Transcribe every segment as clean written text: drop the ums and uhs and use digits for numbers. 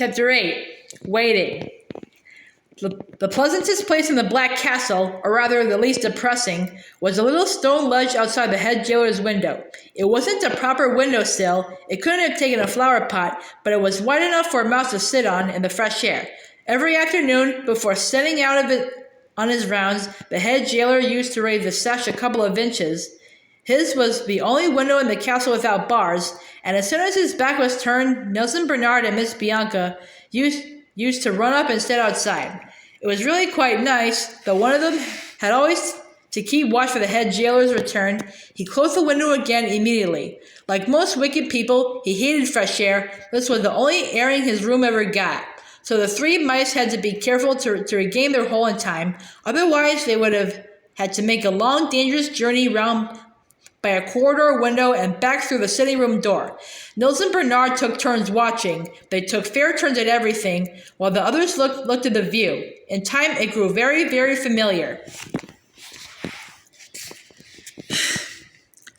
Chapter 8. Waiting. The pleasantest place in the Black Castle, or rather the least depressing, was a little stone ledge outside the head jailer's window. It wasn't a proper windowsill, it couldn't have taken a flower pot, but it was wide enough for a mouse to sit on in the fresh air. Every afternoon, before setting out of it on his rounds, the head jailer used to raise the sash a couple of inches. His was the only window in the castle without bars, and as soon as his back was turned, Nils and Bernard and Miss Bianca used to run up and sit outside. It was really quite nice, though one of them had always to keep watch for the head jailer's return. He closed the window again immediately. Like most wicked people, he hated fresh air. This was the only airing his room ever got. So the three mice had to be careful to regain their hole in time. Otherwise, they would have had to make a long, dangerous journey round by a corridor window and back through the sitting room door. Nils and Bernard took turns watching. They took fair turns at everything, while the others looked at the view. In time, it grew very, very familiar.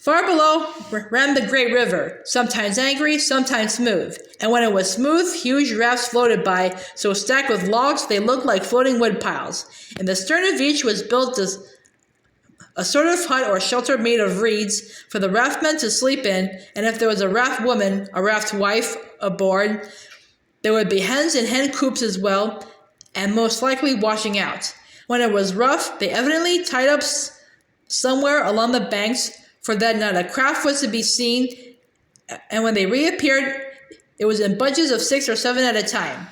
Far below ran the great river, sometimes angry, sometimes smooth. And when it was smooth, huge rafts floated by, so stacked with logs they looked like floating wood piles. In the stern of each was built a sort of hut or shelter made of reeds for the raftmen to sleep in, and if there was a raft woman, a raft wife, aboard, there would be hens in hen coops as well, and most likely washing out. When it was rough, they evidently tied up somewhere along the banks, for that not a craft was to be seen, and when they reappeared, it was in bunches of 6 or 7 at a time.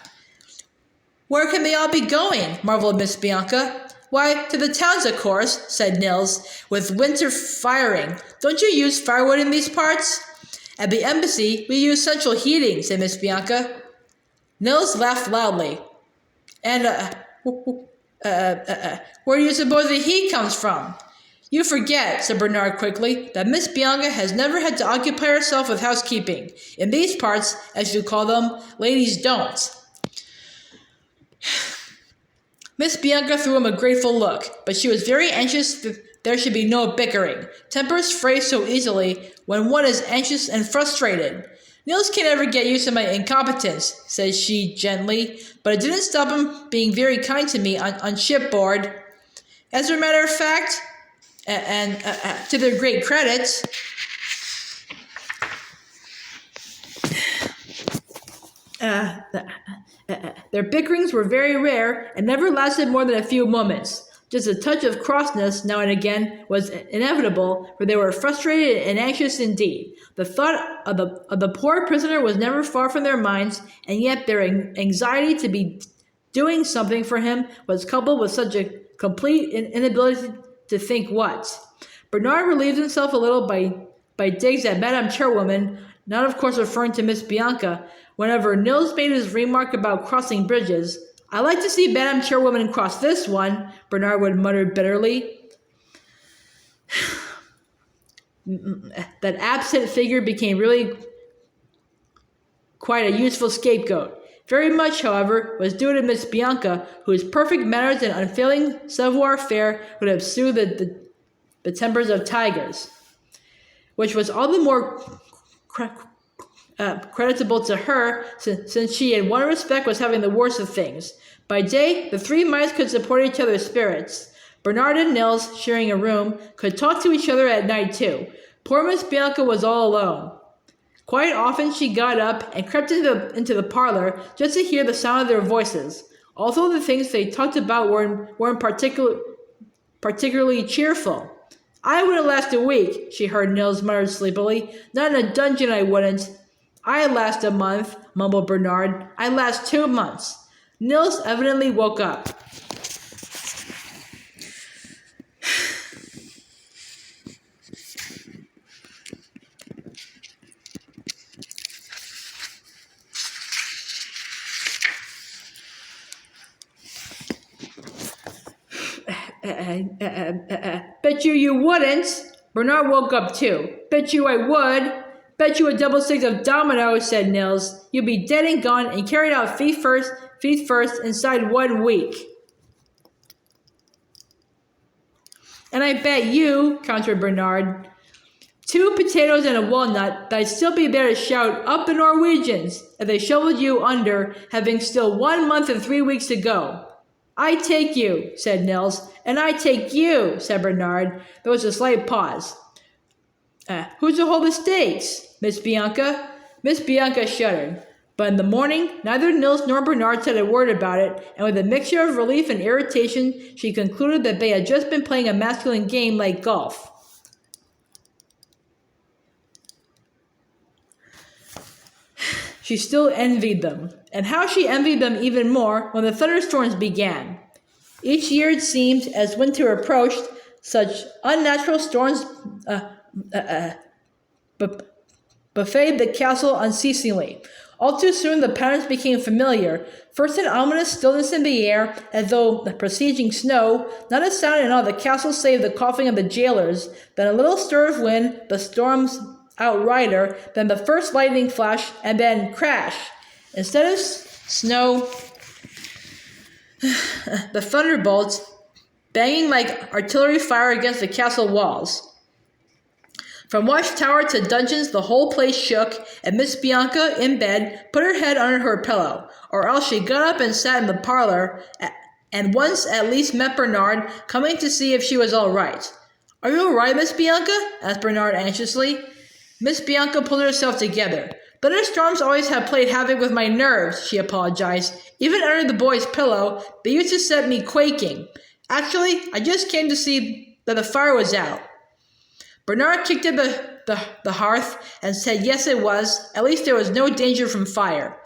"Where can they all be going?" marveled Miss Bianca. "Why, to the towns, of course," said Nils, "with winter firing. Don't you use firewood in these parts?" "At the embassy, we use central heating," said Miss Bianca. Nils laughed loudly. "And, where do you suppose the heat comes from?" "You forget," said Bernard quickly, "that Miss Bianca has never had to occupy herself with housekeeping. In these parts, as you call them, ladies don't." Miss Bianca threw him a grateful look, but she was very anxious that there should be no bickering. Tempers fray so easily when one is anxious and frustrated. "Nils can't ever get used to my incompetence," said she gently, "but it didn't stop him being very kind to me on shipboard. As a matter of fact, and to their great credit, their bickerings were very rare and never lasted more than a few moments. Just a touch of crossness now and again was inevitable, for they were frustrated and anxious indeed. The thought of the poor prisoner was never far from their minds, and yet their anxiety to be doing something for him was coupled with such a complete inability to think what. Bernard relieved himself a little by digs at Madame Chairwoman, not of course referring to Miss Bianca. Whenever Nils made his remark about crossing bridges, "I like to see Madame Chairwoman cross this one," Bernard would mutter bitterly. That absent figure became really quite a useful scapegoat. Very much, however, was due to Miss Bianca, whose perfect manners and unfailing savoir-faire would have soothed the tempers of tigers, which was all the more creditable to her, since she in one respect was having the worst of things. By day, the three mice could support each other's spirits. Bernard and Nils, sharing a room, could talk to each other at night too. Poor Miss Bianca was all alone. Quite often she got up and crept into the parlor just to hear the sound of their voices. Although the things they talked about weren't particularly cheerful. "I wouldn't last a week," she heard Nils mutter sleepily. "Not in a dungeon I wouldn't." "I last a month," mumbled Bernard. "I last 2 months." Nils evidently woke up. "Bet you wouldn't." Bernard woke up too. "Bet you I would." "Bet you a double six of dominoes," said Nils. "You'll be dead and gone and carried out feet first inside 1 week." "And I bet you," countered Bernard, 2 potatoes and a walnut, that'd still be there to shout up the Norwegians if they shoveled you under, having still 1 month and 3 weeks to go. I take you, said Nils. And I take you, said Bernard. There was a slight pause. Who's to hold the stakes? Miss Bianca? Miss Bianca shuddered. But in the morning, neither Nils nor Bernard said a word about it, and with a mixture of relief and irritation, she concluded that they had just been playing a masculine game like golf. She still envied them, and how she envied them even more when the thunderstorms began. Each year it seemed, as winter approached, such unnatural storms buffeted the castle unceasingly. All too soon the patterns became familiar, first an ominous stillness in the air, as though the besieging snow, not a sound in all the castle save the coughing of the jailers, then a little stir of wind, the storm's outrider, then the first lightning flash, and then crash. Instead of snow, the thunderbolts banging like artillery fire against the castle walls. From watchtower to dungeons, the whole place shook, and Miss Bianca, in bed, put her head under her pillow, or else she got up and sat in the parlor, and once at least met Bernard, coming to see if she was all right. Are you all right, Miss Bianca? Asked Bernard anxiously. Miss Bianca pulled herself together. Thunderstorms always have played havoc with my nerves, she apologized. Even under the boy's pillow, they used to set me quaking. Actually, I just came to see that the fire was out. Bernard kicked at the hearth and said yes it was, at least there was no danger from fire.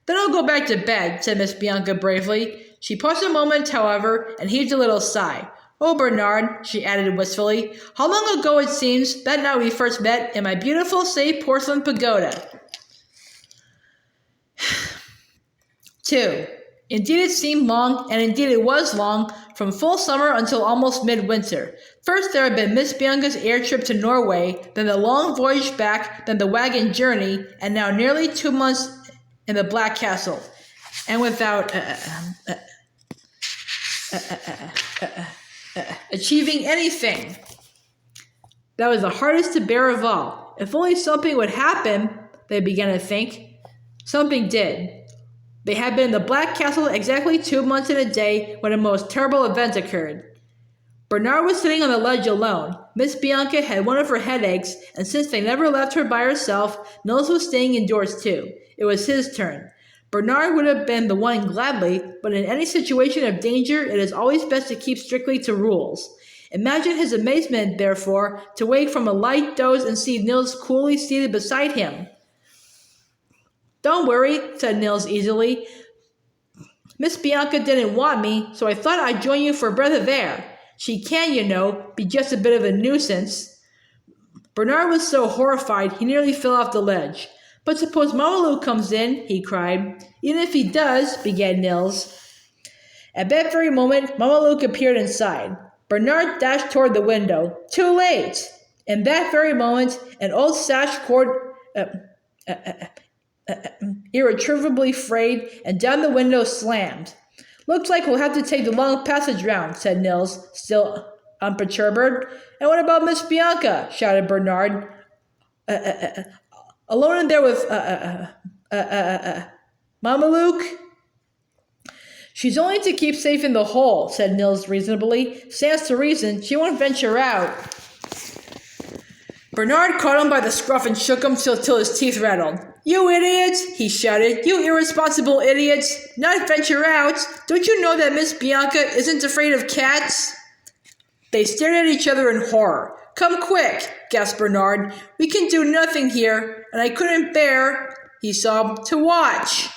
Then I'll go back to bed, said Miss Bianca bravely. She paused a moment, however, and heaved a little sigh. Oh, Bernard, she added wistfully, how long ago it seems that night we first met in my beautiful, safe porcelain pagoda. 2. Indeed it seemed long, and indeed it was long, from full summer until almost midwinter. First there had been Miss Bianca's air trip to Norway, then the long voyage back, then the wagon journey, and now nearly 2 months in the Black Castle. And without achieving anything. That was the hardest to bear of all. If only something would happen, they began to think. Something did. They had been in the Black Castle exactly 2 months and a day when a most terrible event occurred. Bernard was sitting on the ledge alone. Miss Bianca had one of her headaches, and since they never left her by herself, Nils was staying indoors too. It was his turn. Bernard would have been the one gladly, but in any situation of danger, it is always best to keep strictly to rules. Imagine his amazement, therefore, to wake from a light doze and see Nils coolly seated beside him. Don't worry, said Nils easily. Miss Bianca didn't want me, so I thought I'd join you for a breath of air. She can, you know, be just a bit of a nuisance. Bernard was so horrified he nearly fell off the ledge. But suppose Mamalou comes in, he cried. Even if he does, began Nils. At that very moment, Mamalou appeared inside. Bernard dashed toward the window. Too late! In that very moment, an old sash cord irretrievably frayed, and down the window slammed. Looks like we'll have to take the long passage round, said Nils, still unperturbed. And what about Miss Bianca? Shouted Bernard. Alone in there with Mameluke? She's only to keep safe in the hole, said Nils reasonably. Stands to reason, she won't venture out. Bernard caught him by the scruff and shook him till his teeth rattled. You idiots, he shouted. You irresponsible idiots. Not venture out. Don't you know that Miss Bianca isn't afraid of cats? They stared at each other in horror. Come quick, gasped Bernard. We can do nothing here, and I couldn't bear, he sobbed, to watch.